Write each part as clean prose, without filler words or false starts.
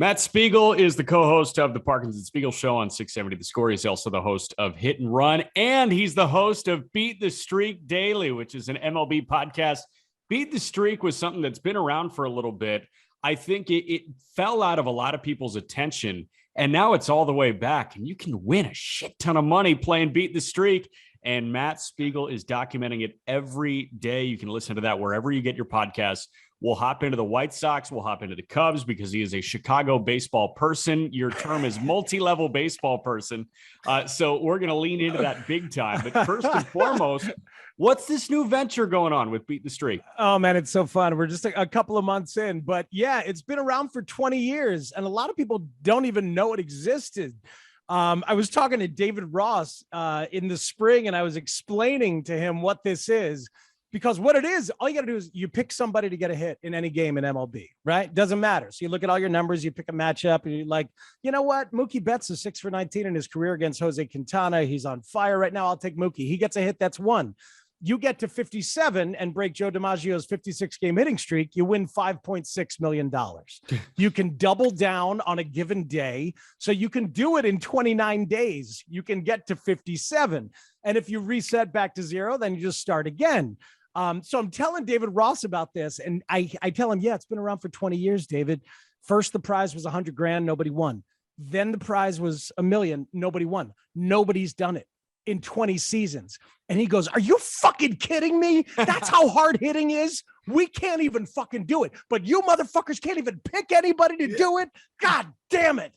Matt Spiegel is the co-host of the Parkinson Spiegel Show on 670 The Score. He's also the host of Hit and Run, and he's the host of Beat the Streak Daily, which is an MLB podcast. Beat the Streak was something that's been around for a little bit. I think it fell out of a lot of people's attention, and now it's all the way back, and you can win a shit ton of money playing Beat the Streak, and Matt Spiegel is documenting it every day. You can listen to that wherever you get your podcasts. We'll hop into the White Sox. We'll hop into the Cubs because he is a Chicago baseball person. Your term is multi-level baseball person. So we're going to lean into that big time. But first and foremost, what's this new venture going on with Beat the Streak? Oh, man, it's so fun. We're just a couple of months in. But, yeah, it's been around for 20 years, and a lot of people don't even know it existed. I was talking to David Ross in the spring, and I was explaining to him what this is. Because what it is, all you got to do is you pick somebody to get a hit in any game in MLB, right? Doesn't matter. So you look at all your numbers, you pick a matchup, and you're like, you know what? Mookie Betts is 6 for 19 in his career against Jose Quintana. He's on fire right now. I'll take Mookie. He gets a hit. That's one. You get to 57 and break Joe DiMaggio's 56-game hitting streak, you win $5.6 million. You can double down on a given day. So you can do it in 29 days. You can get to 57. And if you reset back to zero, then you just start again. So I'm telling David Ross about this, and I tell him, yeah, it's been around for 20 years, David. First, the prize was $100,000. Nobody won. Then the prize was $1 million. Nobody won. Nobody's done it in 20 seasons. And he goes, are you fucking kidding me? That's how hard hitting is. We can't even fucking do it. But you motherfuckers can't even pick anybody to do it. God damn it.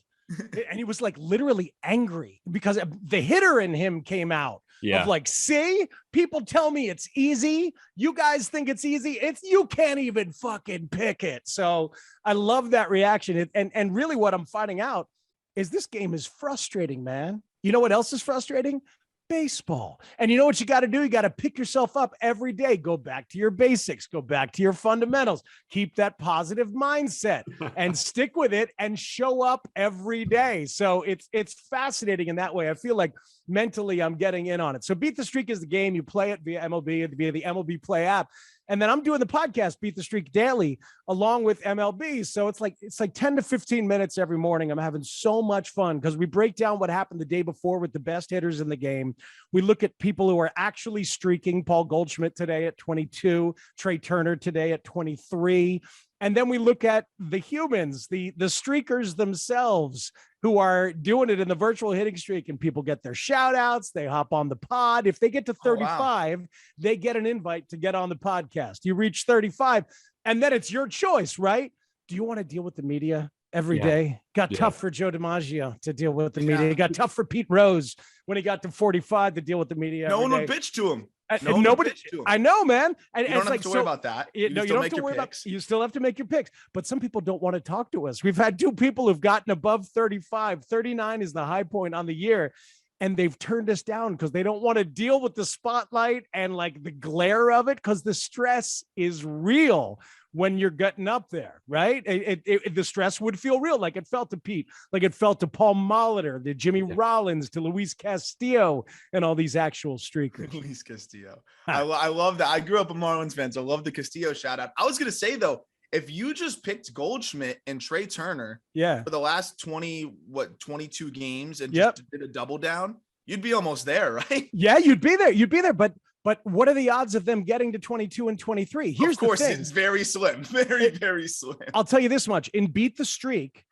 And he was like literally angry because the hitter in him came out. Yeah. Of like, see, people tell me it's easy. You guys think it's easy. You can't even fucking pick it. So I love that reaction. And really what I'm finding out is this game is frustrating, man. You know what else is frustrating? Baseball. And you know what you got to do? You got to pick yourself up every day. Go back to your basics, go back to your fundamentals, keep that positive mindset and stick with it and show up every day. So it's fascinating in that way. I feel like mentally I'm getting in on it. So Beat the Streak is the game. You play it via MLB, via the MLB Play app. And then I'm doing the podcast Beat the Streak Daily along with MLB. So it's like 10 to 15 minutes every morning. I'm having so much fun because we break down what happened the day before with the best hitters in the game. We look at people who are actually streaking. Paul Goldschmidt today at 22, Trey Turner today at 23. And then we look at the humans, the streakers themselves who are doing it in the virtual hitting streak, and people get their shout outs. They hop on the pod. If they get to 35, they get an invite to get on the podcast. You reach 35 and then it's your choice, right? Do you want to deal with the media every day? Got tough for Joe DiMaggio to deal with the media. It got tough for Pete Rose when he got to 45 to deal with the media. No one would bitch to him. Nobody. I know, man. And you don't have to worry about that. You don't have to worry about. You still have to make your picks. But some people don't want to talk to us. We've had 2 people who've gotten above 35. 39 is the high point on the year. And they've turned us down because they don't want to deal with the spotlight and like the glare of it, because the stress is real when you're getting up there, right? The stress would feel real, like it felt to Pete, like it felt to Paul Molitor, to Jimmy Rollins, to Luis Castillo, and all these actual streakers. Luis Castillo. I love that. I grew up a Marlins fan, so I love the Castillo shout out. I was going to say, though, if you just picked Goldschmidt and Trey Turner for the last 22 games and just did a double down, you'd be almost there, right? Yeah, you'd be there. But what are the odds of them getting to 22 and 23? Here's of course, the thing. It's very slim, very slim. I'll tell you this much. In Beat the Streak,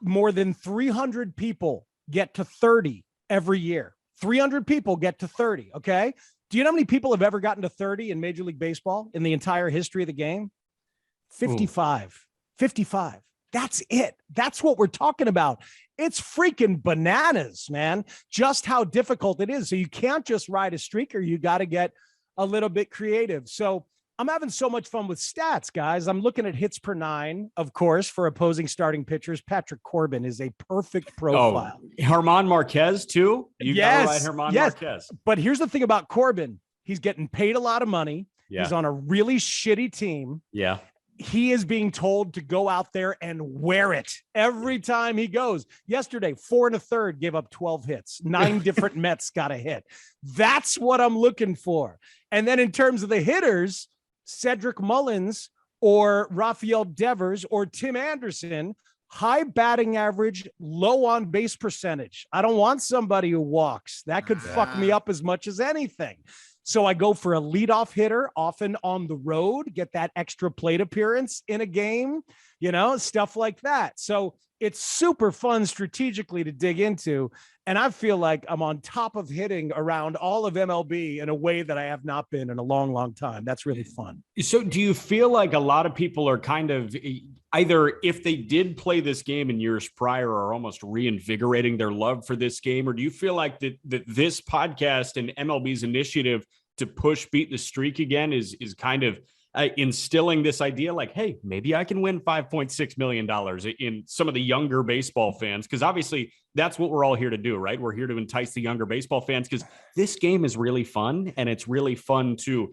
more than 300 people get to 30 every year. 300 people get to 30, okay? Do you know how many people have ever gotten to 30 in Major League Baseball in the entire history of the game? 55. Ooh. 55. That's it. That's what we're talking about. It's freaking bananas, man. Just how difficult it is. So you can't just ride a streaker. You got to get a little bit creative. So I'm having so much fun with stats, guys. I'm looking at hits per 9, of course, for opposing starting pitchers. Patrick Corbin is a perfect profile. Oh, German Marquez too? Yes. Marquez. But here's the thing about Corbin. He's getting paid a lot of money. Yeah. He's on a really shitty team. Yeah. He is being told to go out there and wear it every time he goes. Yesterday, 4 1/3 gave up 12 hits. 9 different Mets got a hit. That's what I'm looking for. And then in terms of the hitters, Cedric Mullins or Rafael Devers or Tim Anderson, high batting average, low on base percentage. I don't want somebody who walks. That could fuck me up as much as anything. So I go for a leadoff hitter, often on the road, get that extra plate appearance in a game, stuff like that. So it's super fun strategically to dig into. And I feel like I'm on top of hitting around all of MLB in a way that I have not been in a long, long time. That's really fun. So do you feel like a lot of people are kind of either, if they did play this game in years prior, are almost reinvigorating their love for this game? Or do you feel like that this podcast and MLB's initiative to push Beat the Streak again is kind of instilling this idea like, hey, maybe I can win $5.6 million in some of the younger baseball fans? Because obviously that's what we're all here to do, right? We're here to entice the younger baseball fans because this game is really fun, and it's really fun to,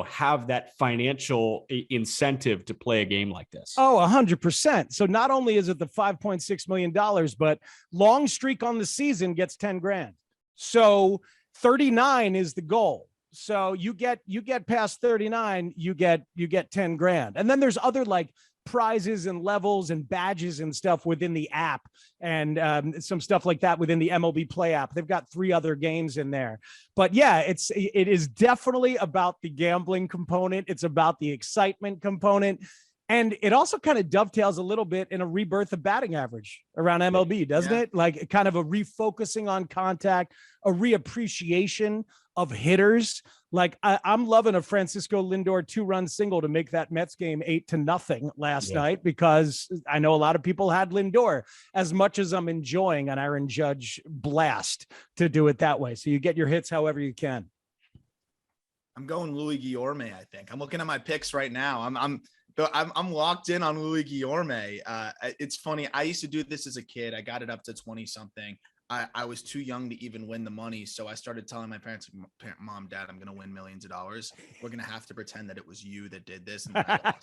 have that financial incentive to play a game like this. Oh, 100%. So not only is it the $5.6 million, but long streak on the season gets 10 grand. So 39 is the goal. So you get past 39, you get 10 grand. And then there's other like prizes and levels and badges and stuff within the app, and some stuff like that within the MLB Play app. They've got 3 other games in there. But yeah, it is definitely about the gambling component. It's about the excitement component. And it also kind of dovetails a little bit in a rebirth of batting average around MLB, doesn't it? Like kind of a refocusing on contact, a reappreciation of hitters. Like I'm loving a Francisco Lindor 2-run single to make that Mets game 8-0 last night, because I know a lot of people had Lindor. As much as I'm enjoying an Aaron Judge blast to do it that way. So you get your hits however you can. I'm going Louis Guillorme, I think. I'm looking at my picks right now. I'm locked in on Louis Guillorme. It's funny. I used to do this as a kid. I got it up to 20 something. I was too young to even win the money. So I started telling my parents, Mom, Dad, I'm going to win millions of dollars. We're going to have to pretend that it was you that did this. And I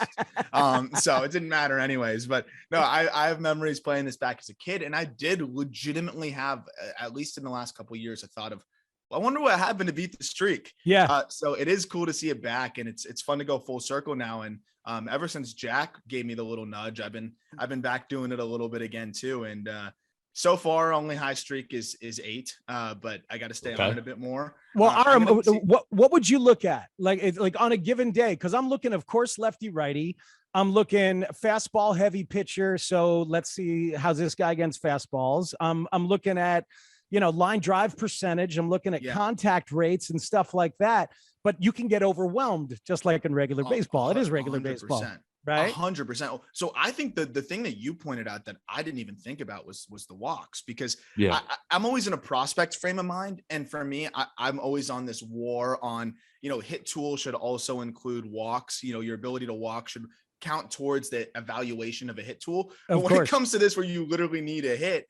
lost. So it didn't matter anyways. But no, I have memories playing this back as a kid. And I did legitimately have, at least in the last couple of years, a thought of, I wonder what happened to beat the streak. Yeah. So it is cool to see it back, and it's fun to go full circle now. And ever since Jack gave me the little nudge, I've been back doing it a little bit again too. And so far, only high streak is 8, but I got to stay on it a bit more. Well, Aram, what would you look at like on a given day? Because I'm looking, of course, lefty righty. I'm looking fastball heavy pitcher. So let's see how's this guy against fastballs. I'm looking at line drive percentage. I'm looking at contact rates and stuff like that. But you can get overwhelmed just like in regular baseball. It is regular 100%. Baseball, right? 100%. So I think the thing that you pointed out that I didn't even think about was the walks, because I'm always in a prospect frame of mind. And for me, I'm always on this war on, hit tool should also include walks. Your ability to walk should count towards the evaluation of a hit tool. But when it comes to this, where you literally need a hit,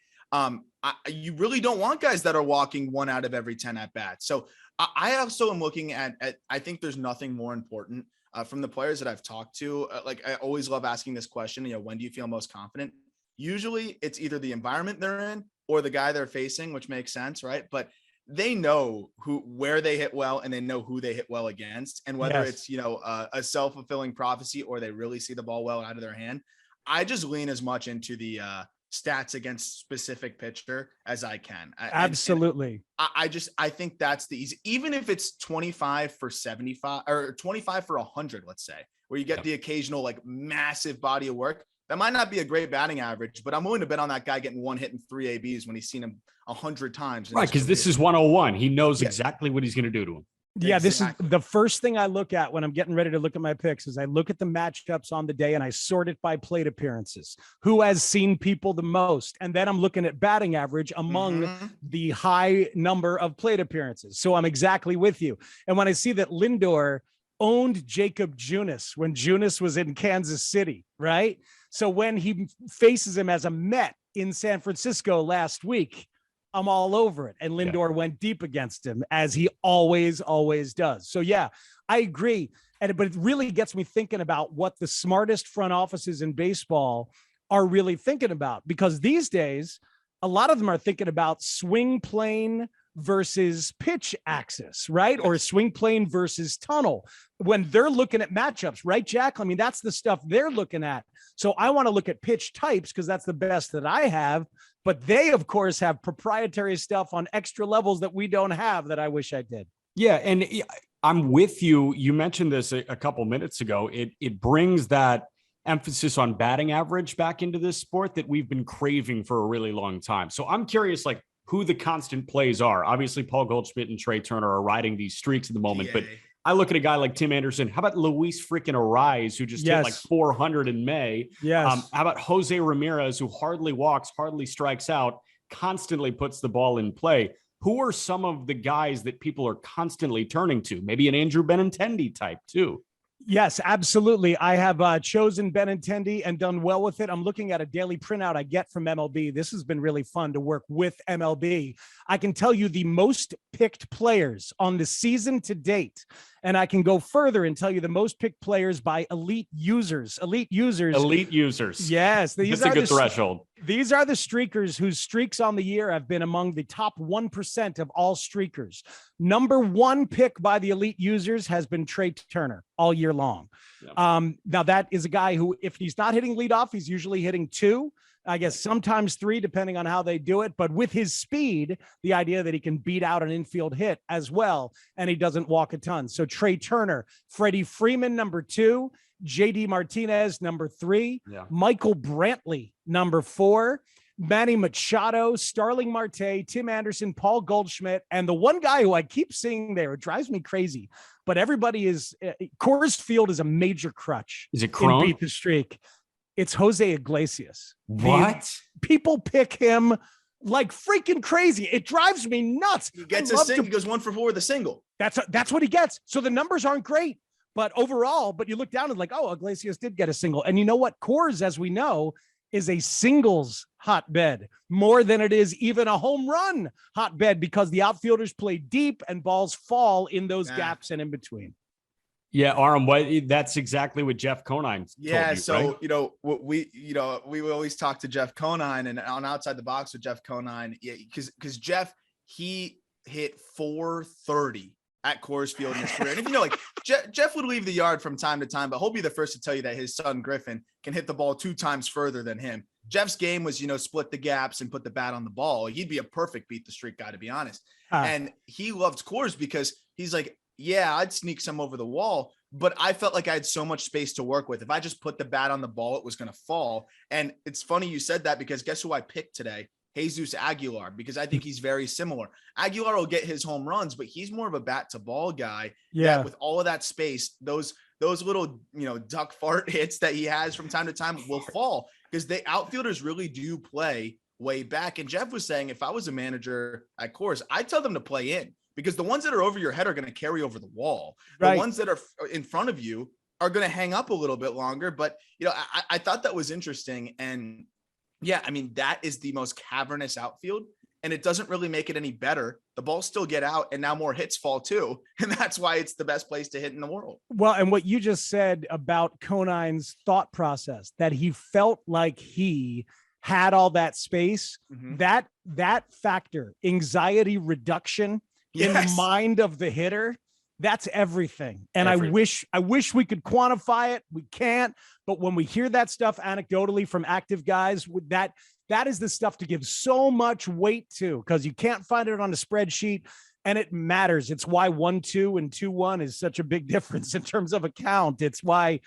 you really don't want guys that are walking 1 out of every 10 at bats. So I also am looking at I think there's nothing more important from the players that I've talked to. Like I always love asking this question, when do you feel most confident? Usually it's either the environment they're in or the guy they're facing, which makes sense, right? But they know where they hit well, and they know who they hit well against. And whether it's, a self-fulfilling prophecy or they really see the ball well out of their hand, I just lean as much into the stats against specific pitcher as I can. Absolutely. And I think that's the easy, even if it's 25 for 75 or 25 for 100, let's say, where you get the occasional like massive body of work. That might not be a great batting average, but I'm willing to bet on that guy getting 1 hit and 3 ABs when he's seen him 100 times. Right. Because this is 101. He knows exactly what he's going to do to him. Yeah, this is the first thing I look at when I'm getting ready to look at my picks. Is I look at the matchups on the day and I sort it by plate appearances. Who has seen people the most? And then I'm looking at batting average among the high number of plate appearances. So I'm exactly with you. And when I see that Lindor owned Jacob Junis when Junis was in Kansas City, right? So when he faces him as a Met in San Francisco last week, I'm all over it. And Lindor went deep against him, as he always does. So yeah, I agree. But it really gets me thinking about what the smartest front offices in baseball are really thinking about, because these days, a lot of them are thinking about swing plane versus pitch axis, right? Or swing plane versus tunnel when they're looking at matchups, right, Jack? I mean, that's the stuff they're looking at. So I want to look at pitch types because that's the best that I have. But they, of course, have proprietary stuff on extra levels that we don't have that I wish I did. Yeah. And I'm with you. You mentioned this a couple minutes ago. It brings that emphasis on batting average back into this sport that we've been craving for a really long time. So I'm curious, like, who the constant plays are. Obviously, Paul Goldschmidt and Trey Turner are riding these streaks at the moment, but I look at a guy like Tim Anderson. How about Luis freaking Arise, who just hit like 400 in May? Yes. How about Jose Ramirez, who hardly walks, hardly strikes out, constantly puts the ball in play? Who are some of the guys that people are constantly turning to? Maybe an Andrew Benintendi type too. Yes, absolutely. I have chosen Benintendi and done well with it. I'm looking at a daily printout I get from MLB. This has been really fun to work with MLB. I can tell you the most picked players on the season to date. And I can go further and tell you the most picked players by elite users. Elite users. Yes. That's a good threshold. These are the streakers whose streaks on the year have been among the top 1% of all streakers. Number one pick by the elite users has been Trey Turner all year long. Yep. Now that is a guy who, if he's not hitting leadoff, he's usually hitting 2. I guess sometimes 3, depending on how they do it. But with his speed, the idea that he can beat out an infield hit as well, and he doesn't walk a ton. So Trey Turner, Freddie Freeman, number 2, JD Martinez, number 3, Michael Brantley, number 4, Manny Machado, Starling Marte, Tim Anderson, Paul Goldschmidt, and the one guy who I keep seeing there, it drives me crazy, but everybody is, Coors Field is a major crutch. Is it Chrome? Beat the streak. It's Jose Iglesias. What? People pick him like freaking crazy. It drives me nuts. He gets a single. He goes 1 for 4 with a single. That's what he gets. So the numbers aren't great, but overall, but you look down and like, oh, Iglesias did get a single. And you know what? Coors, as we know, is a singles hotbed more than it is even a home run hotbed because the outfielders play deep and balls fall in those gaps and in between. Yeah, Aram, that's exactly what Jeff Conine told you, right? We always talk to Jeff Conine and on Outside the Box with Jeff Conine, because Jeff, he hit 430 at Coors Field in his career. And if you know, like Jeff would leave the yard from time to time, but he'll be the first to tell you that his son Griffin can hit the ball 2 times further than him. Jeff's game was, split the gaps and put the bat on the ball. He'd be a perfect beat the streak guy, to be honest. And he loved Coors because he's like, yeah, I'd sneak some over the wall, but I felt like I had so much space to work with. If I just put the bat on the ball, it was going to fall. And it's funny you said that because guess who I picked today? Jesus Aguilar, because I think he's very similar. Aguilar will get his home runs, but he's more of a bat to ball guy. Yeah. That with all of that space, those little, duck fart hits that he has from time to time will fall because the outfielders really do play way back. And Jeff was saying, if I was a manager at Coors, I'd tell them to play in. Because the ones that are over your head are going to carry over the wall. The ones that are in front of you are going to hang up a little bit longer. But, I thought that was interesting. And yeah, I mean, that is the most cavernous outfield. And it doesn't really make it any better. The balls still get out and now more hits fall too. And that's why it's the best place to hit in the world. Well, and what you just said about Conine's thought process, that he felt like he had all that space, that factor, anxiety reduction, in the mind of the hitter, that's everything. And I wish we could quantify it. We can't. But when we hear that stuff anecdotally from active guys, that is the stuff to give so much weight to because you can't find it on a spreadsheet and it matters. It's why 1-2 and 2-1 is such a big difference in terms of a count. It's why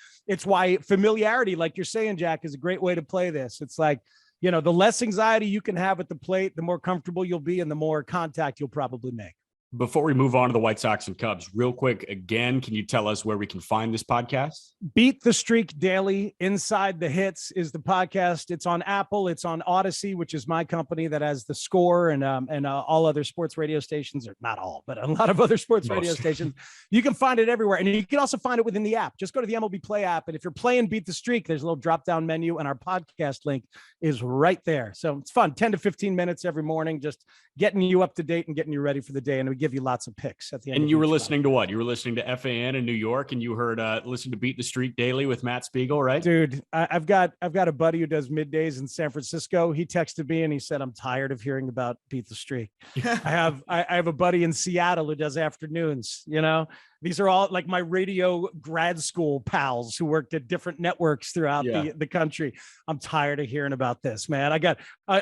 familiarity, like you're saying, Jack, is a great way to play this. It's like, the less anxiety you can have at the plate, the more comfortable you'll be and the more contact you'll probably make. Before we move on to the White Sox and Cubs, real quick, again, can you tell us where we can find this podcast? Beat the Streak Daily. Inside the Hits is the podcast. It's on Apple. It's on Odyssey, which is my company that has The Score and all other sports radio stations, or not all, but a lot of other sports radio stations. You can find it everywhere. And you can also find it within the app. Just go to the MLB Play app. And if you're playing Beat the Streak, there's a little drop-down menu and our podcast link is right there. So it's fun. 10 to 15 minutes every morning, just getting you up to date and getting you ready for the day. And we give you lots of picks at the end. And you were listening to what? You were listening to FAN in New York, and you heard listen to Beat the Streak Daily with Matt Spiegel, right? Dude, I've got a buddy who does middays in San Francisco. He texted me and he said, I'm tired of hearing about Beat the Streak. I have a buddy in Seattle who does afternoons. You know, these are all like my radio grad school pals who worked at different networks throughout the country. I'm tired of hearing about this, man. I got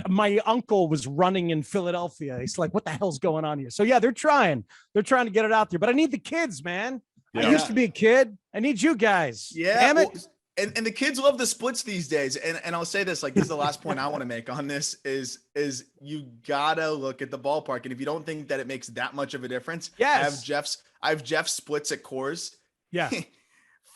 my uncle was running in Philadelphia. He's like, what the hell's going on here? So yeah, they're trying to get it out there, but I need the kids, man. I used to be a kid. I need you guys. Yeah. Damn it. Well, and the kids love the splits these days. And I'll say this, like, this is the last point I want to make on this is you gotta look at the ballpark. And if you don't think that it makes that much of a difference, yes. I have Jeff's splits at Coors. Yeah.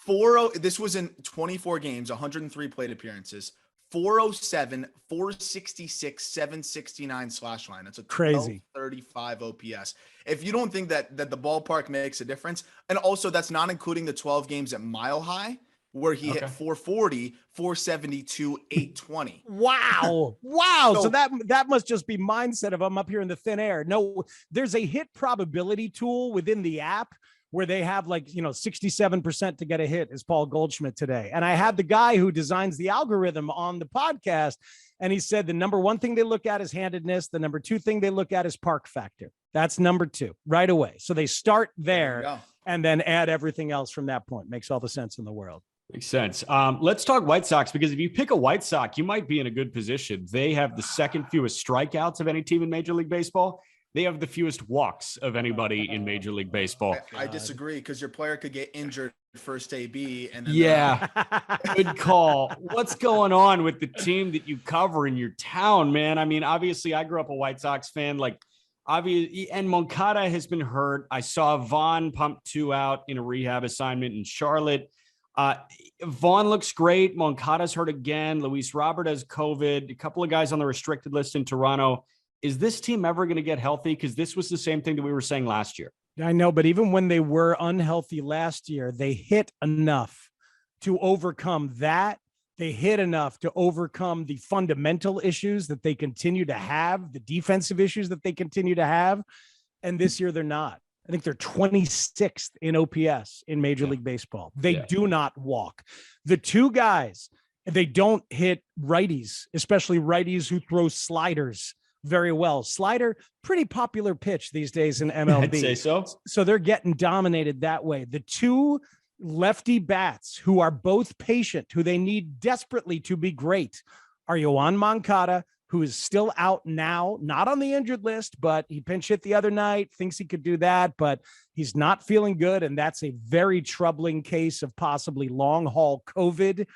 4-0. This was in 24 games, 103 plate appearances. 407, 466, 769 slash line. That's a crazy 35 OPS. If you don't think that the ballpark makes a difference, and also that's not including the 12 games at Mile High where he hit 440, 472, 820. Wow. Wow. So that must just be mindset of I'm up here in the thin air. No, there's a hit probability tool within the app where they have 67% to get a hit is Paul Goldschmidt today. And I had the guy who designs the algorithm on the podcast, and he said the number one thing they look at is handedness. The number two thing they look at is park factor. That's number two right away. So they start there and then add everything else from that point. Makes all the sense in the world. Makes sense. Let's talk White Sox, because if you pick a White Sox, you might be in a good position. They have the second fewest strikeouts of any team in Major League Baseball. They have the fewest walks of anybody in Major League Baseball. I disagree, because your player could get injured first AB. And then good call. What's going on with the team that you cover in your town, man? I mean, obviously, I grew up a White Sox fan. And Moncada has been hurt. I saw Vaughn pump 2 out in a rehab assignment in Charlotte. Vaughn looks great. Moncada's hurt again. Luis Robert has COVID. A couple of guys on the restricted list in Toronto. Is this team ever going to get healthy? Because this was the same thing that we were saying last year. I know, but even when they were unhealthy last year, they hit enough to overcome that. They hit enough to overcome the fundamental issues that they continue to have, the defensive issues that they continue to have. And this year, they're not. I think they're 26th in OPS in Major League Baseball. They do not walk. The two guys, they don't hit righties, especially righties who throw sliders very well. Slider, pretty popular pitch these days in MLB. I'd say so. So they're getting dominated that way. The two lefty bats who are both patient, who they need desperately to be great, are Yoan Moncada, who is still out now, not on the injured list, but he pinch hit the other night, thinks he could do that, but he's not feeling good. And that's a very troubling case of possibly long haul COVID.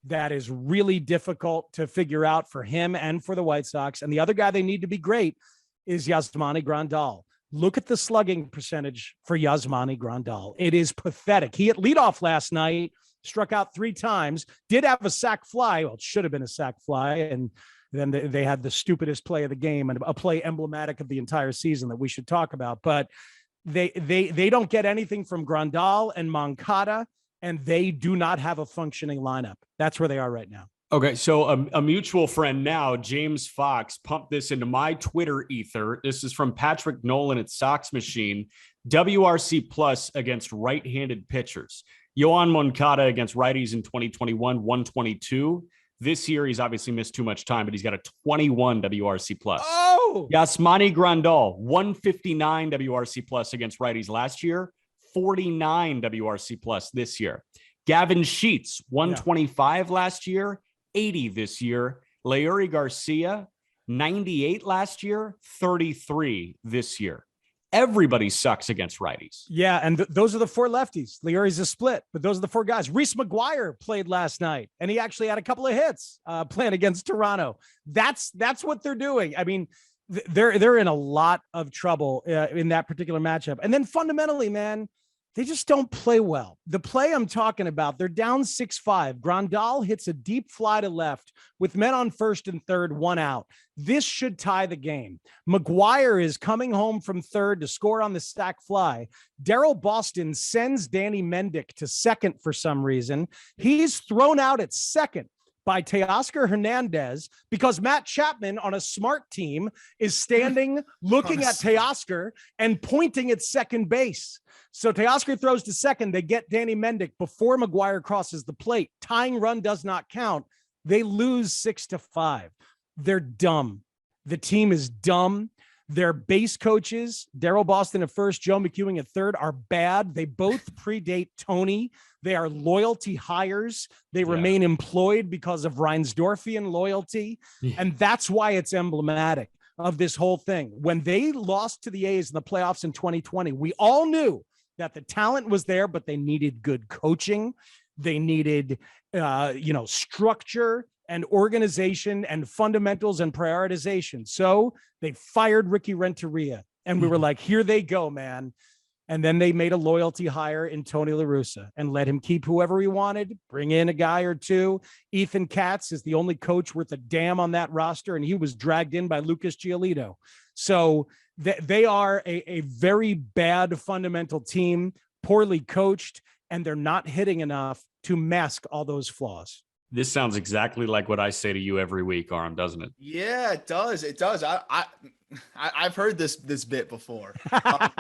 That is really difficult to figure out for him and for the White Sox. And the other guy they need to be great is Yasmani Grandal. Look at the slugging percentage for Yasmani Grandal. It is pathetic. He hit leadoff last night, struck out 3 times, did have a sac fly. Well, it should have been a sac fly. And then they had the stupidest play of the game, and a play emblematic of the entire season that we should talk about. But they don't get anything from Grandal and Moncada, and they do not have a functioning lineup. That's where they are right now. Okay, so a mutual friend now, James Fox, pumped this into my Twitter ether. This is from Patrick Nolan at Sox Machine. WRC plus against right-handed pitchers. Yoan Moncada against righties in 2021, 122. This year, he's obviously missed too much time, but he's got a 21 WRC plus. Oh! Yasmani Grandal, 159 WRC plus against righties last year. 49 WRC plus this year. Gavin Sheets, 125 last year, 80 this year. Leury Garcia, 98 last year, 33 this year. Everybody sucks against righties. Yeah, and those are the 4 lefties. Leury's a split, but those are the 4 guys. Reese McGuire played last night, and he actually had a couple of hits playing against Toronto. That's what they're doing. I mean, they're in a lot of trouble in that particular matchup. And then fundamentally, man, they just don't play well. The play I'm talking about, they're down 6-5. Grandal hits a deep fly to left with men on first and third, 1 out. This should tie the game. McGuire is coming home from third to score on the sac fly. Darryl Boston sends Danny Mendick to second for some reason. He's thrown out at second. by Teoscar Hernandez because Matt Chapman on a smart team is standing looking at Teoscar and pointing at second base. So Teoscar throws to second. They get Danny Mendick before McGuire crosses the plate. Tying run does not count. They lose 6-5. They're dumb. The team is dumb. Their base coaches, Daryl Boston at first, Joe McEwing at third, are bad. They both predate Tony. They are loyalty hires. They remain employed because of Reinsdorfian loyalty. And that's why it's emblematic of this whole thing. When they lost to the A's in the playoffs in 2020, we all knew that the talent was there, but they needed good coaching. They needed, structure and organization and fundamentals and prioritization. So they fired Ricky Renteria, and we were like, here they go, man. And then they made a loyalty hire in Tony La Russa and let him keep whoever he wanted, bring in a guy or two. Ethan Katz is the only coach worth a damn on that roster, and he was dragged in by Lucas Giolito. So they are a very bad fundamental team, poorly coached, and they're not hitting enough to mask all those flaws. This sounds exactly like what I say to you every week, Aram, doesn't it? Yeah, it does. It does. I've heard this bit before. But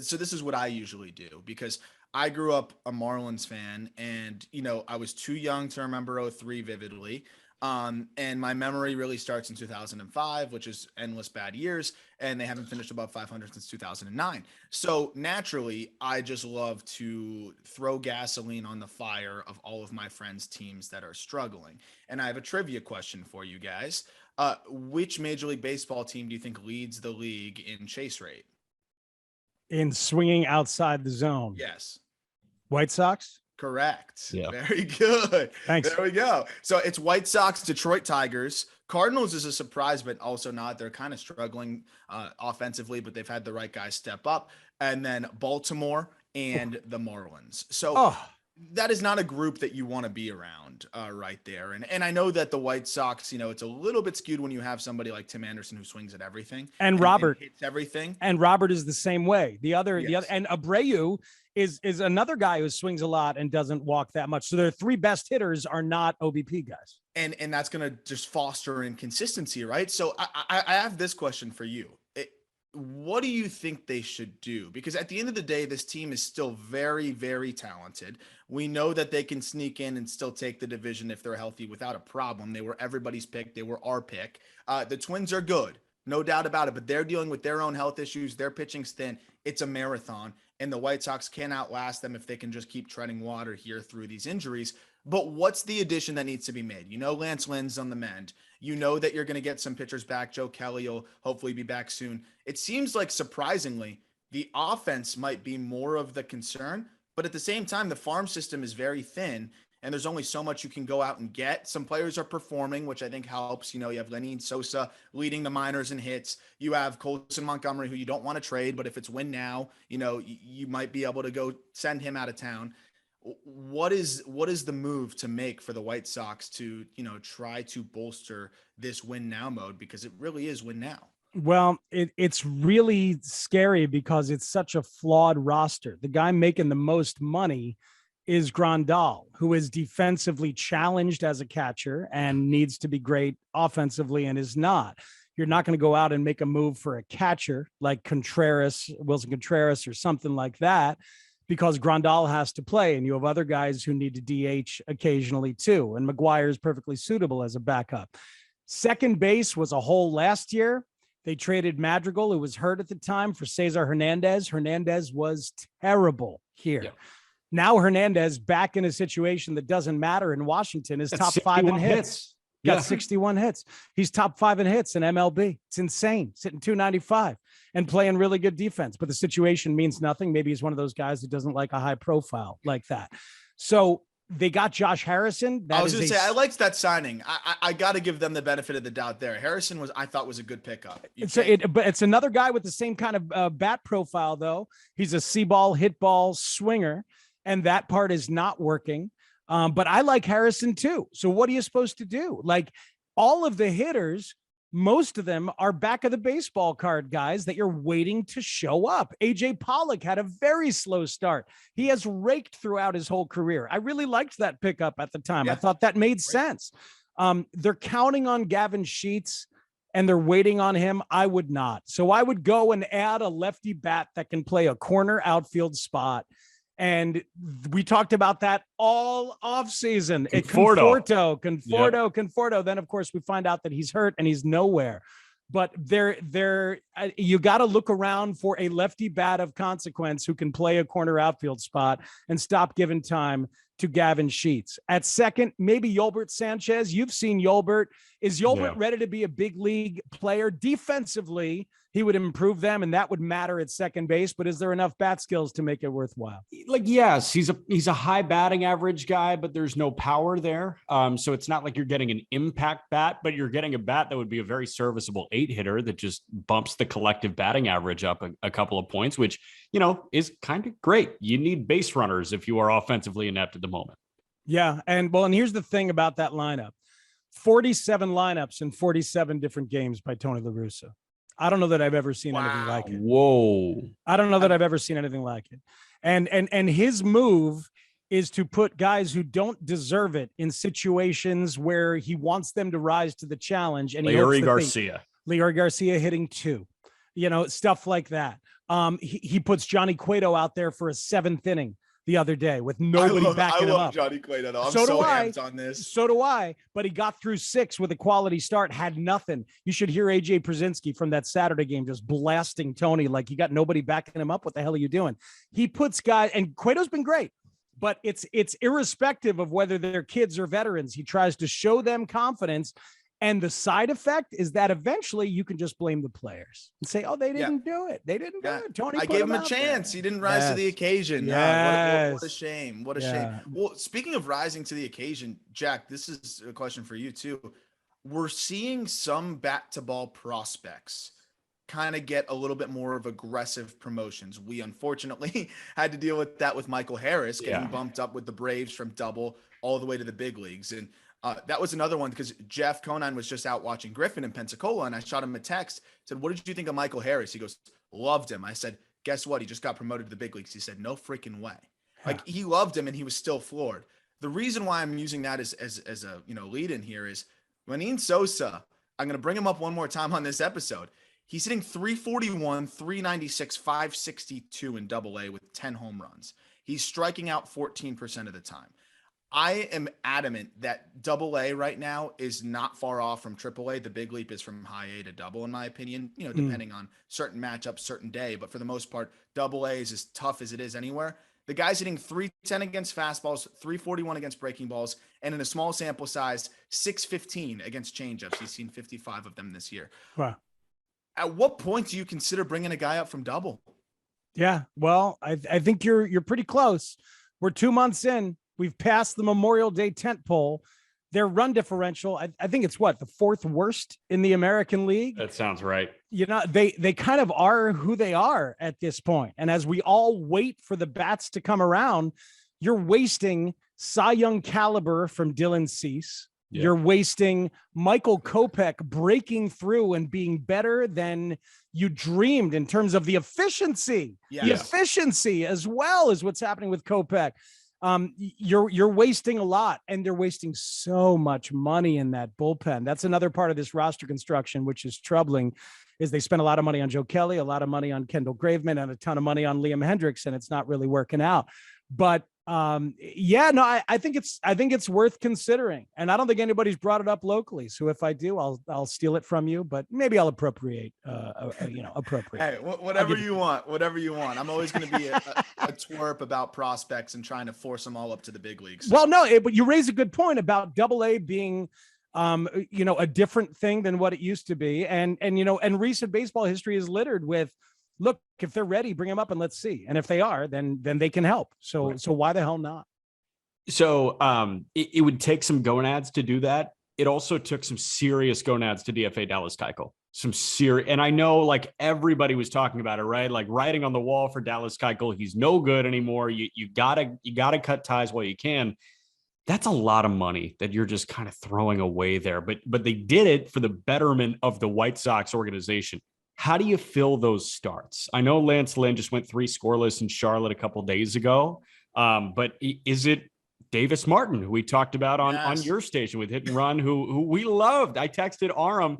so this is what I usually do, because I grew up a Marlins fan, and I was too young to remember 03 vividly. And my memory really starts in 2005, which is endless bad years, and they haven't finished above 500 since 2009. So naturally, I just love to throw gasoline on the fire of all of my friends' teams that are struggling. And I have a trivia question for you guys. Which Major League Baseball team do you think leads the league in chase rate? In swinging outside the zone? Yes. White Sox? Correct. Yeah. Very good. Thanks. There we go. So it's White Sox, Detroit Tigers. Cardinals is a surprise, but also not. They're kind of struggling offensively, but they've had the right guys step up. And then Baltimore and the Marlins. So that is not a group that you want to be around right there. And I know that the White Sox, it's a little bit skewed when you have somebody like Tim Anderson who swings at everything. And Robert hits everything. And Robert is the same way. The other, and Abreu is another guy who swings a lot and doesn't walk that much. So their three best hitters are not OBP guys. And that's going to just foster inconsistency, right? So I have this question for you. What do you think they should do? Because at the end of the day, this team is still very, very talented. We know that they can sneak in and still take the division if they're healthy without a problem. They were everybody's pick. They were our pick. The Twins are good, no doubt about it, but they're dealing with their own health issues. Their pitching's thin. It's a marathon, and the White Sox can outlast them if they can just keep treading water here through these injuries. But what's the addition that needs to be made? Lance Lynn's on the mend. That you're going to get some pitchers back. Joe Kelly will hopefully be back soon. It seems like, surprisingly, the offense might be more of the concern, but at the same time, the farm system is very thin, and there's only so much you can go out and get. Some players are performing, which I think helps. You have Lenny Sosa leading the minors in hits. You have Colson Montgomery, who you don't want to trade, but if it's win now, you might be able to go send him out of town. What is the move to make for the White Sox to, try to bolster this win now mode? Because it really is win now. Well, it's really scary because it's such a flawed roster. The guy making the most money is Grandal, who is defensively challenged as a catcher and needs to be great offensively and is not. You're not going to go out and make a move for a catcher like Wilson Contreras or something like that, because Grandal has to play, and you have other guys who need to DH occasionally too. And McGuire is perfectly suitable as a backup. Second base was a hole last year. They traded Madrigal, who was hurt at the time, for Cesar Hernandez. Hernandez was terrible here. Yeah. Now Hernandez, back in a situation that doesn't matter in Washington, is top 5 in hits. Got 61 hits. He's top 5 in hits in MLB. It's insane. Sitting 295 and playing really good defense. But the situation means nothing. Maybe he's one of those guys that doesn't like a high profile like that. So they got Josh Harrison. I was going to say, I liked that signing. I got to give them the benefit of the doubt there. Harrison I thought was a good pickup. But it's another guy with the same kind of bat profile, though. He's a see ball, hit ball swinger, and that part is not working. But I like Harrison too. So what are you supposed to do? Like, all of the hitters most of them are back of the baseball card guys that you're waiting to show up. AJ Pollock had a very slow start. He has raked throughout his whole career. I really liked that pickup at the time. I thought that made sense. They're counting on Gavin Sheets and they're waiting on him. I would not. So I would go and add a lefty bat that can play a corner outfield spot. And we talked about that all off season. Conforto. Then of course we find out that he's hurt and he's nowhere. But you got to look around for a lefty bat of consequence who can play a corner outfield spot and stop giving time to Gavin Sheets. At second, maybe Yolbert Sanchez. You've seen Yolbert. Is Yolbert ready to be a big league player? Defensively, he would improve them, and that would matter at second base. But is there enough bat skills to make it worthwhile? Like, yes, he's a high batting average guy, but there's no power there. So it's not like you're getting an impact bat, but you're getting a bat that would be a very serviceable 8-hitter that just bumps the collective batting average up a couple of points, which, is kind of great. You need base runners if you are offensively inept at the moment. Yeah. And here's the thing about that lineup. 47 lineups in 47 different games by Tony La Russa. I don't know that I've ever seen anything like it. Whoa. I don't know that I've ever seen anything like it. And his move is to put guys who don't deserve it in situations where he wants them to rise to the challenge. And Leary Garcia hitting 2, stuff like that. He puts Johnny Cueto out there for a 7th inning the other day with nobody backing him up. Johnny Cueto. I'm so amped on this. So do I. But he got through 6 with a quality start, had nothing. You should hear AJ Przinsky from that Saturday game just blasting Tony like you got nobody backing him up. What the hell are you doing? He puts guys, and Cueto's been great, but it's irrespective of whether they're kids or veterans. He tries to show them confidence. And the side effect is that eventually you can just blame the players and say, "Oh, they didn't do it. They didn't do it." Tony, I gave him a chance. He didn't rise to the occasion. What a shame. What a shame. Well, speaking of rising to the occasion, Jack, this is a question for you too. We're seeing some bat to ball prospects kind of get a little bit more of aggressive promotions. We unfortunately had to deal with that with Michael Harris getting bumped up with the Braves from double all the way to the big leagues. And that was another one because Jeff Conine was just out watching Griffin in Pensacola, and I shot him a text, said, "What did you think of Michael Harris?" He goes, "Loved him." I said, "Guess what? He just got promoted to the big leagues." He said, "No freaking way." Like, he loved him and he was still floored. The reason why I'm using that as a lead in here is Juanin Sosa. I'm going to bring him up one more time on this episode. He's hitting 341, 396, 562 in AA with 10 home runs. He's striking out 14% of the time. I am adamant that AA right now is not far off from AAA. The big leap is from high A to double, in my opinion, depending on certain matchups, certain day. But for the most part, AA is as tough as it is anywhere. The guy's hitting 310 against fastballs, 341 against breaking balls, and in a small sample size, 615 against changeups. He's seen 55 of them this year. Wow. At what point do you consider bringing a guy up from double? Yeah, well, I think you're pretty close. We're 2 months in. We've passed the Memorial Day tent pole. Their run differential, I think it's the 4th worst in the American League. That sounds right. They kind of are who they are at this point. And as we all wait for the bats to come around, you're wasting Cy Young caliber from Dylan Cease. Yeah. You're wasting Michael Kopech breaking through and being better than you dreamed in terms of the efficiency. The efficiency as well as what's happening with Kopech. You're wasting a lot, and they're wasting so much money in that bullpen. That's another part of this roster construction, which is troubling, is they spend a lot of money on Joe Kelly, a lot of money on Kendall Graveman, and a ton of money on Liam Hendricks, and it's not really working out. But I think it's worth considering, and I don't think anybody's brought it up locally. So if I do, I'll steal it from you, but maybe I'll appropriate. Hey, whatever you want. I'm always going to be a twerp about prospects and trying to force them all up to the big leagues. Well, no, but you raise a good point about AA being, a different thing than what it used to be, and recent baseball history is littered with. Look, if they're ready, bring them up and let's see. And if they are, then they can help. So why the hell not? So it would take some gonads to do that. It also took some serious gonads to DFA Dallas Keuchel. And I know like everybody was talking about it, right? Like writing on the wall for Dallas Keuchel. He's no good anymore. You gotta cut ties while you can. That's a lot of money that you're just kind of throwing away there. But they did it for the betterment of the White Sox organization. How do you fill those starts? I know Lance Lynn just went 3 scoreless in Charlotte a couple days ago. But is it Davis Martin, who we talked about on your station with Hit and Run, who we loved? I texted Aram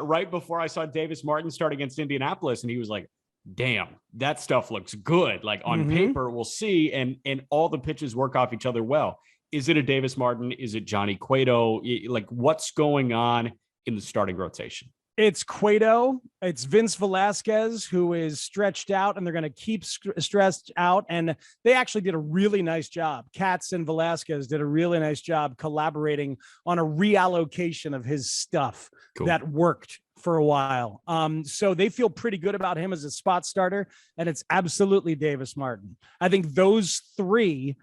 right before I saw Davis Martin start against Indianapolis, and he was like, damn, that stuff looks good. Like on paper, we'll see. And all the pitches work off each other well. Is it a Davis Martin? Is it Johnny Cueto? Like, what's going on in the starting rotation? It's Cueto. It's Vince Velasquez, who is stretched out, and they're going to keep stretched out. And they actually did a really nice job. Katz and Velasquez did a really nice job collaborating on a reallocation of his stuff that worked for a while. So they feel pretty good about him as a spot starter, and it's absolutely Davis Martin. I think those three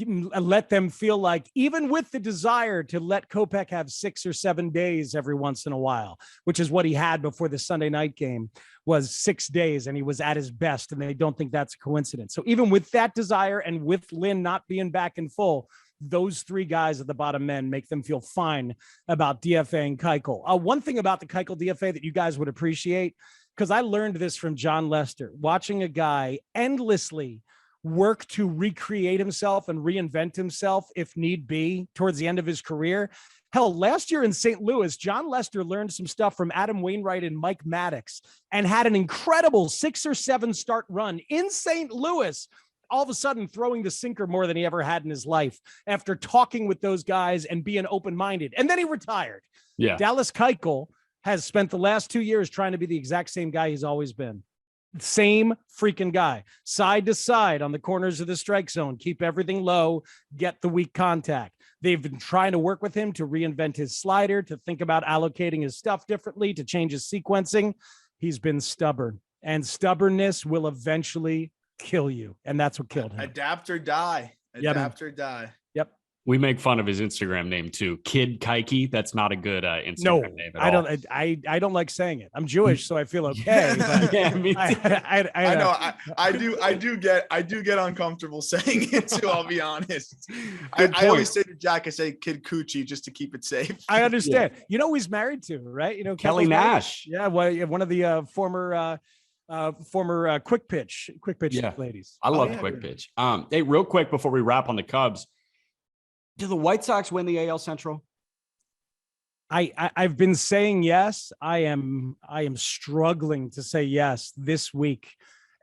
let them feel like, even with the desire to let Kopech have 6 or 7 days every once in a while, which is what he had before the Sunday night game, was 6 days, and he was at his best, and they don't think that's a coincidence. So even with that desire, and with Lynn not being back in full, those 3 guys at the bottom end make them feel fine about DFA and Keuchel. One thing about the Keuchel DFA that you guys would appreciate, because I learned this from John Lester, watching a guy endlessly work to recreate himself and reinvent himself if need be towards the end of his career. Hell, last year in St. Louis, John Lester learned some stuff from Adam Wainwright and Mike Maddox and had an incredible 6 or 7 start run in St. Louis, all of a sudden throwing the sinker more than he ever had in his life after talking with those guys and being open-minded. And then he retired. Yeah. Dallas Keuchel has spent the last 2 years trying to be the exact same guy he's always been. Same freaking guy, side to side on the corners of the strike zone, keep everything low, get the weak contact. They've been trying to work with him to reinvent his slider, to think about allocating his stuff differently, to change his sequencing. He's been stubborn, and stubbornness will eventually kill you. And that's what killed him. Adapt or die. Adapt or die. Yep. We make fun of his Instagram name too, Kid Kike. That's not a good Instagram name at all. I don't like saying it. I'm Jewish, so I feel okay. But yeah, me too. I know. I do get uncomfortable saying it too. I'll be honest. I always say to Jack, I say Kid Coochie just to keep it safe. I understand. Yeah. You know who he's married to, right? You know, Kelly Nash. Yeah, well, one of the former quick pitch ladies. I love quick pitch. Hey, real quick before we wrap on the Cubs. Do the White Sox win the AL Central? I've been saying yes. I am struggling to say yes this week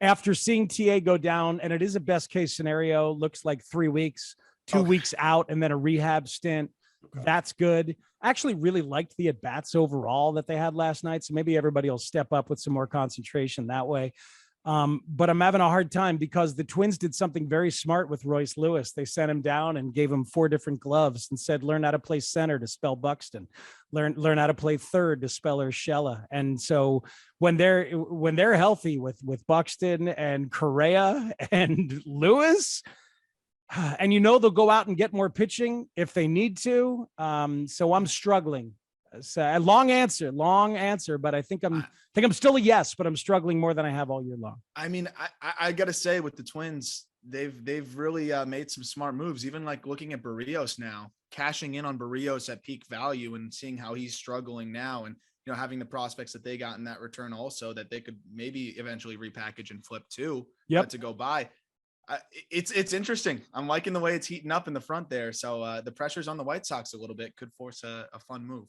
after seeing TA go down, and it is a best case scenario. Looks like 3 weeks, 2 weeks out, and then a rehab stint. Okay. That's good. I actually really liked the at-bats overall that they had last night. So maybe everybody will step up with some more concentration that way. But I'm having a hard time because the Twins did something very smart with Royce Lewis. They sent him down and gave him 4 different gloves and said, learn how to play center to spell Buxton, learn how to play third to spell Urshela. And so when they're healthy with Buxton and Correa and Lewis, and they'll go out and get more pitching if they need to. So I'm struggling. So a long answer, but I think I'm still a yes, but I'm struggling more than I have all year long. I mean, I gotta say with the Twins, they've really made some smart moves. Even like looking at Barrios now, cashing in on Barrios at peak value and seeing how he's struggling now, and having the prospects that they got in that return also that they could maybe eventually repackage and flip too. To go buy. It's interesting. I'm liking the way it's heating up in the front there. So the pressure's on the White Sox a little bit, could force a fun move.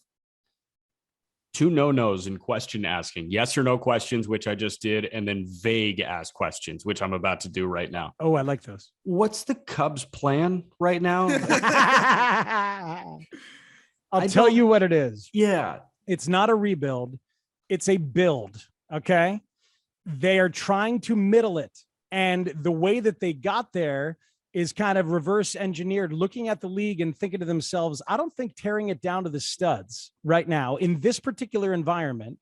2 no-nos in question asking, yes or no questions, which I just did, and then vague ask questions, which I'm about to do right now. Oh, I like those. What's the Cubs' plan right now? I'll tell you what it is. Yeah. It's not a rebuild. It's a build. Okay. They are trying to middle it. And the way that they got there is kind of reverse engineered, looking at the league and thinking to themselves, I don't think tearing it down to the studs right now in this particular environment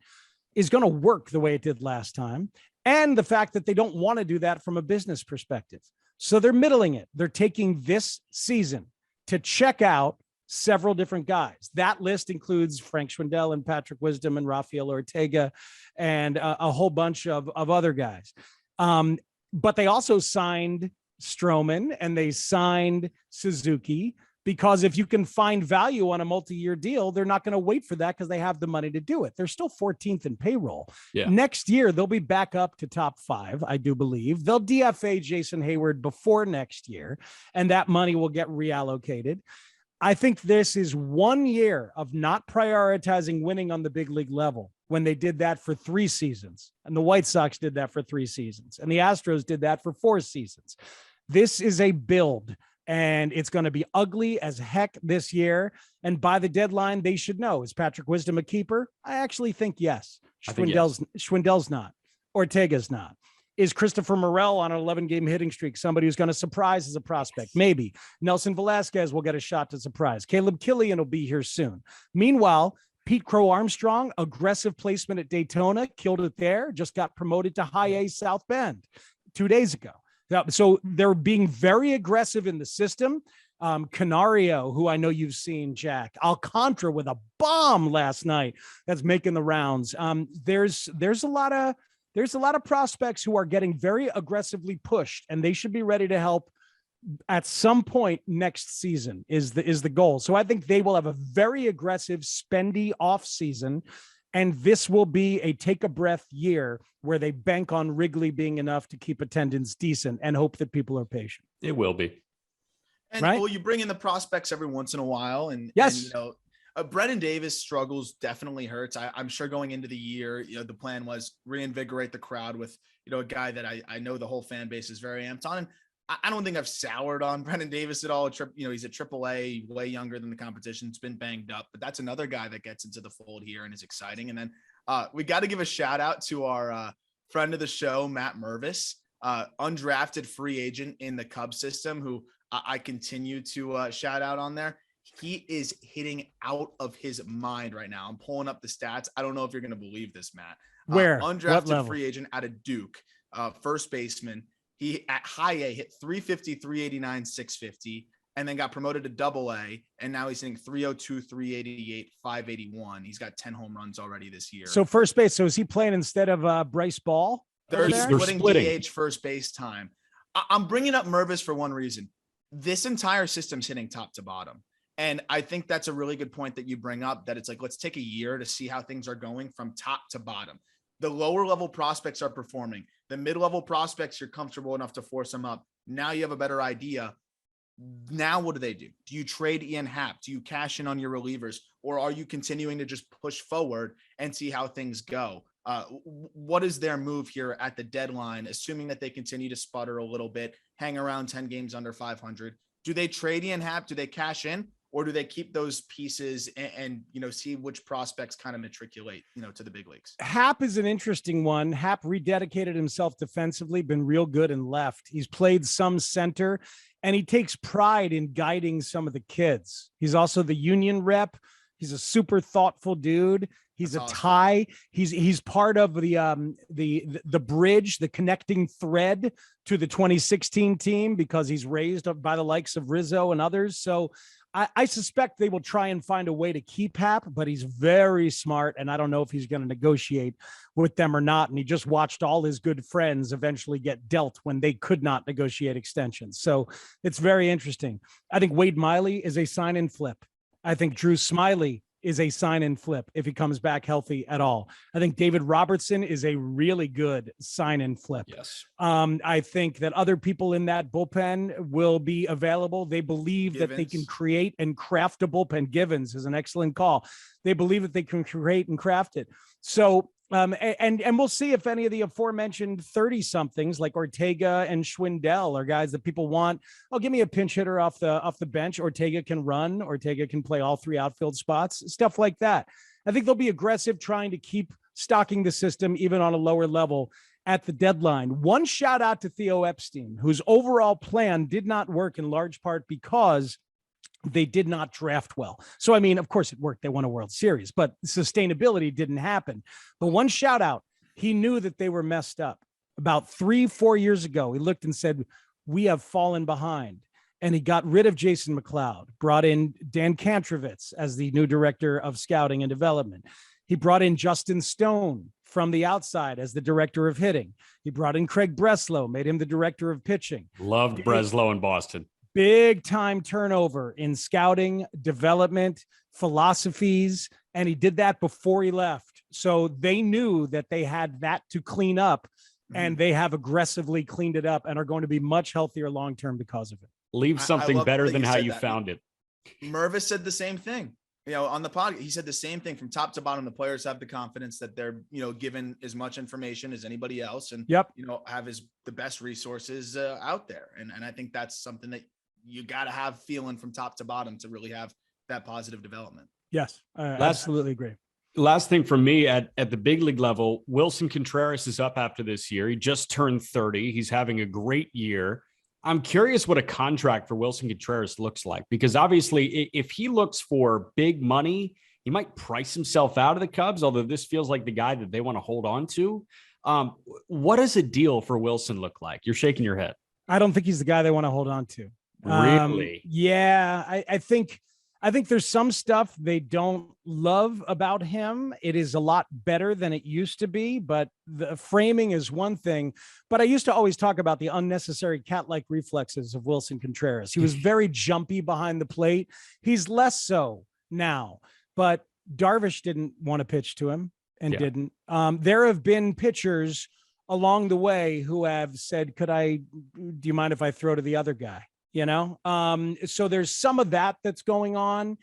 is going to work the way it did last time. And the fact that they don't want to do that from a business perspective. So they're middling it. They're taking this season to check out several different guys. That list includes Frank Schwindel and Patrick Wisdom and Rafael Ortega and a whole bunch of other guys. But they also signed Stroman and they signed Suzuki because if you can find value on a multi-year deal, they're not going to wait for that because they have the money to do it. They're still 14th in payroll. Yeah. Next year, they'll be back up to top 5, I do believe. They'll DFA Jason Hayward before next year, and that money will get reallocated. I think this is 1 year of not prioritizing winning on the big league level when they did that for 3 seasons. And the White Sox did that for 3 seasons. And the Astros did that for 4 seasons. This is a build. And it's going to be ugly as heck this year. And by the deadline, they should know. Is Patrick Wisdom a keeper? I actually think yes. Schwindel's not. Ortega's not. Is Christopher Morel on an 11-game hitting streak somebody who's going to surprise as a prospect? Maybe. Nelson Velasquez will get a shot to surprise. Caleb Killian will be here soon. Meanwhile, Pete Crow Armstrong, aggressive placement at Daytona, killed it there, just got promoted to High A South Bend 2 days ago. So they're being very aggressive in the system. Canario, who I know you've seen, Jack. Alcantara with a bomb last night that's making the rounds. There's a lot of prospects who are getting very aggressively pushed, and they should be ready to help at some point next season is the goal. So I think they will have a very aggressive, spendy off season. And this will be a take a breath year where they bank on Wrigley being enough to keep attendance decent and hope that people are patient. It will be. And right? Well, you bring in the prospects every once in a while. And yes, and, Brennan Davis struggles definitely hurts. I'm sure going into the year, the plan was reinvigorate the crowd with, a guy that I know the whole fan base is very amped on. And I don't think I've soured on Brennan Davis at all. He's at AAA, way younger than the competition. It's been banged up, but that's another guy that gets into the fold here and is exciting. And then we got to give a shout out to our friend of the show, Matt Mervis, undrafted free agent in the Cubs system, who I continue to shout out on there. He is hitting out of his mind right now. I'm pulling up the stats. I don't know if you're going to believe this, Matt. Where? Undrafted free agent out of Duke, first baseman. He at high A hit 350, 389, 650, and then got promoted to double A. And now he's hitting 302, 388, 581. He's got 10 home runs already this year. So first base. So is he playing instead of Bryce Ball? They're splitting DH first base time. I'm bringing up Mervis for one reason. This entire system's hitting top to bottom. And I think that's a really good point that you bring up, that it's like, let's take a year to see how things are going from top to bottom. The lower level prospects are performing. The mid-level prospects, you're comfortable enough to force them up. Now you have a better idea. Now what do? Do you trade Ian Happ? Do you cash in on your relievers? Or are you continuing to just push forward and see how things go? What is their move here at the deadline, assuming that they continue to sputter a little bit, hang around 10 games under 500? Do they trade Ian Happ? Do they cash in? Or do they keep those pieces and see which prospects kind of matriculate, to the big leagues? Happ is an interesting one. Happ rededicated himself defensively, been real good and left. He's played some center, and he takes pride in guiding some of the kids. He's also the union rep. He's a super thoughtful dude. He's That's a tie. Awesome. He's part of the bridge, the connecting thread to the 2016 team, because he's raised up by the likes of Rizzo and others. So I suspect they will try and find a way to keep Happ, but he's very smart, and I don't know if he's going to negotiate with them or not. And he just watched all his good friends eventually get dealt when they could not negotiate extensions. So it's very interesting. I think Wade Miley is a sign and flip. I think Drew Smiley is a sign and flip if he comes back healthy at all. I think David Robertson is a really good sign and flip. Yes. I think that other people in that bullpen will be available. They believe Givens. That they can create and craft a bullpen. Givens is an excellent call. They believe that they can create and craft it. So, and we'll see if any of the aforementioned 30 somethings like Ortega and Schwindel are guys that people want. Oh, give me a pinch hitter off the bench. Ortega can run. Ortega can play all 3 outfield spots, stuff like that. I think they'll be aggressive trying to keep stocking the system even on a lower level at the deadline. One shout out to Theo Epstein, whose overall plan did not work in large part because they did not draft well. So, I mean, of course it worked. They won a World Series, but sustainability didn't happen. But one shout out, he knew that they were messed up. About 3-4 years ago, he looked and said, we have fallen behind. And he got rid of Jason McLeod, brought in Dan Kantrovitz as the new director of scouting and development. He brought in Justin Stone from the outside as the director of hitting. He brought in Craig Breslow, made him the director of pitching. Loved Breslow in Boston. big time turnover in scouting, development, philosophies, and he did that before he left. So they knew that they had that to clean up, and they have aggressively cleaned it up and are going to be much healthier long-term because of it. Leave something better than how you found it. Mervis said the same thing. On the podcast, he said the same thing from top to bottom. The players have the confidence that they're, given as much information as anybody else, and have the best resources out there. And I think that's something that you got to have feeling from top to bottom to really have that positive development. Yes, I absolutely agree. Last thing from me at the big league level, Wilson Contreras is up after this year. He just turned 30. He's having a great year. I'm curious what a contract for Wilson Contreras looks like, because obviously if he looks for big money, he might price himself out of the Cubs, although this feels like the guy that they want to hold on to. What does a deal for Wilson look like? You're shaking your head. I don't think he's the guy they want to hold on to. Really? Yeah, I think there's some stuff they don't love about him. It is a lot better than it used to be, but the framing is one thing. But I used to always talk about the unnecessary cat-like reflexes of Wilson Contreras. He was very jumpy behind the plate. He's less so now, but Darvish didn't want to pitch to him and didn't. There have been pitchers along the way who have said, do you mind if I throw to the other guy? So there's some of that's going on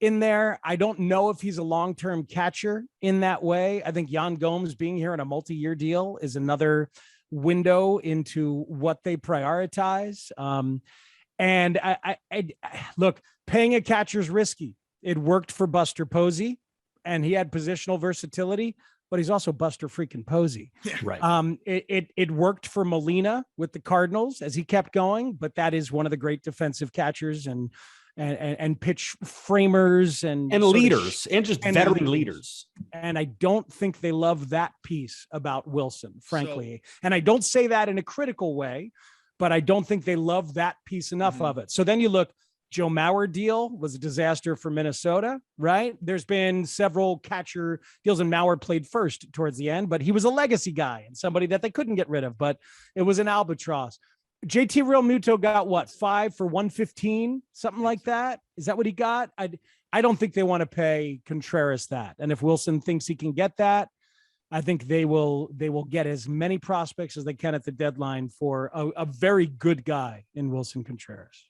in there. I don't know if he's a long-term catcher in that way. I think Yan Gomes being here on a multi-year deal is another window into what they prioritize. And I look, paying a catcher's risky. It worked for Buster Posey, and he had positional versatility, but he's also Buster freaking Posey. Yeah. Right. It worked for Molina with the Cardinals as he kept going, but that is one of the great defensive catchers and pitch framers and leaders and just veteran leaders. And I don't think they love that piece about Wilson, frankly. And I don't say that in a critical way, but I don't think they love that piece enough of it. So then you look, Joe Mauer deal was a disaster for Minnesota, right? There's been several catcher deals, and Mauer played first towards the end, but he was a legacy guy and somebody that they couldn't get rid of, but it was an albatross. JT Realmuto got what, 5 for 115, something like that? Is that what he got? I don't think they want to pay Contreras that. And if Wilson thinks he can get that, I think they will get as many prospects as they can at the deadline for a very good guy in Wilson Contreras.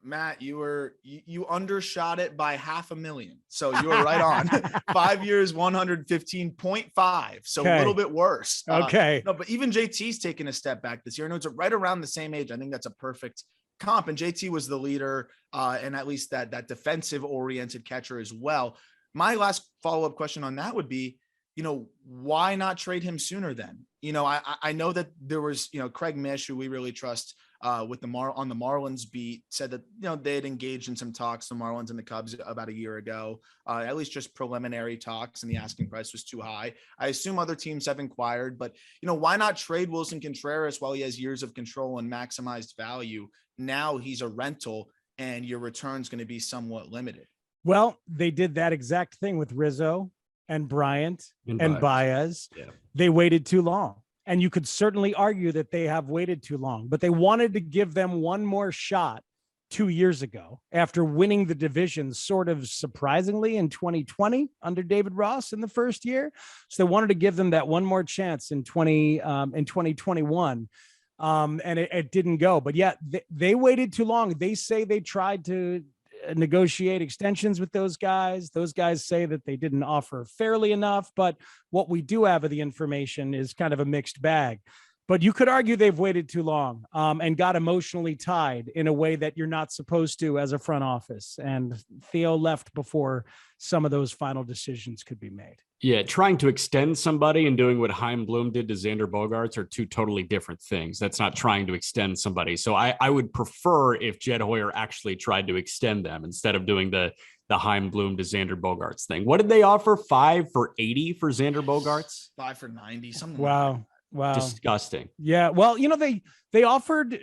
Matt, you undershot it by $500,000. So you were right on. 5 years, 115.5. So a little bit worse. Okay. No, but even JT's taken a step back this year. No, it's right around the same age. I think that's a perfect comp. And JT was the leader, and at least that defensive oriented catcher as well. My last follow-up question on that would be, why not trade him sooner then? I know that there was, Craig Mish, who we really trust, with on the Marlins beat, said that they had engaged in some talks, the Marlins and the Cubs, about a year ago, at least just preliminary talks, and the asking price was too high. I assume other teams have inquired, but why not trade Wilson Contreras while he has years of control and maximized value? Now he's a rental, and your return's going to be somewhat limited. Well, they did that exact thing with Rizzo and Bryant and Baez. Yeah. They waited too long. And you could certainly argue that they have waited too long, but they wanted to give them one more shot 2 years ago after winning the division sort of surprisingly in 2020 under David Ross in the first year. So they wanted to give them that one more chance in 2021. And it didn't go, but yeah, they waited too long. They say they tried to negotiate extensions with those guys. Those guys say that they didn't offer fairly enough, but what we do have of the information is kind of a mixed bag. But you could argue they've waited too long and got emotionally tied in a way that you're not supposed to as a front office. And Theo left before some of those final decisions could be made. Yeah, trying to extend somebody and doing what Chaim Bloom did to Xander Bogaerts are two totally different things. That's not trying to extend somebody. So I would prefer if Jed Hoyer actually tried to extend them instead of doing the Chaim Bloom to Xander Bogaerts thing. What did they offer? 5 for 80 for Xander Bogaerts? 5 for 90, something. Wow. Wow. Disgusting. Yeah. Well, they offered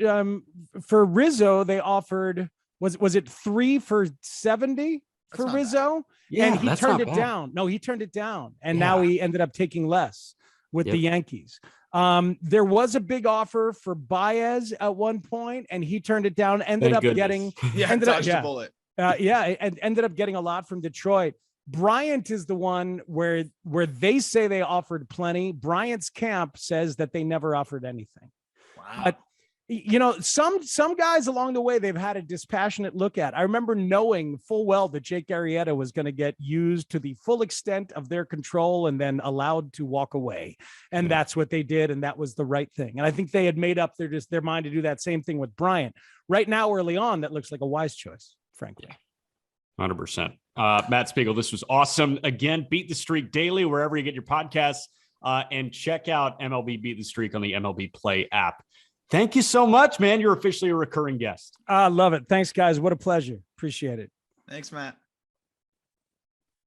for Rizzo, they offered, was it 3 for 70 for Rizzo? Bad. Yeah, and he turned it down. No, he turned it down. And now he ended up taking less. with the Yankees. There was a big offer for Baez at one point, and he turned it down. Ended up getting a bullet. And ended up getting a lot from Detroit. Bryant is the one where they say they offered plenty. Bryant's camp says that they never offered anything. Wow. But some guys along the way they've had a dispassionate look at. I remember knowing full well that Jake Arrieta was going to get used to the full extent of their control and then allowed to walk away. And that's what they did. And that was the right thing. And I think they had made up their mind to do that same thing with Bryant. Right now, early on, that looks like a wise choice, frankly. 100%. Matt Spiegel, this was awesome. Again, Beat the Streak daily, wherever you get your podcasts, and check out MLB Beat the Streak on the MLB Play app. Thank you so much, man. You're officially a recurring guest. I love it. Thanks, guys. What a pleasure. Appreciate it. Thanks, Matt.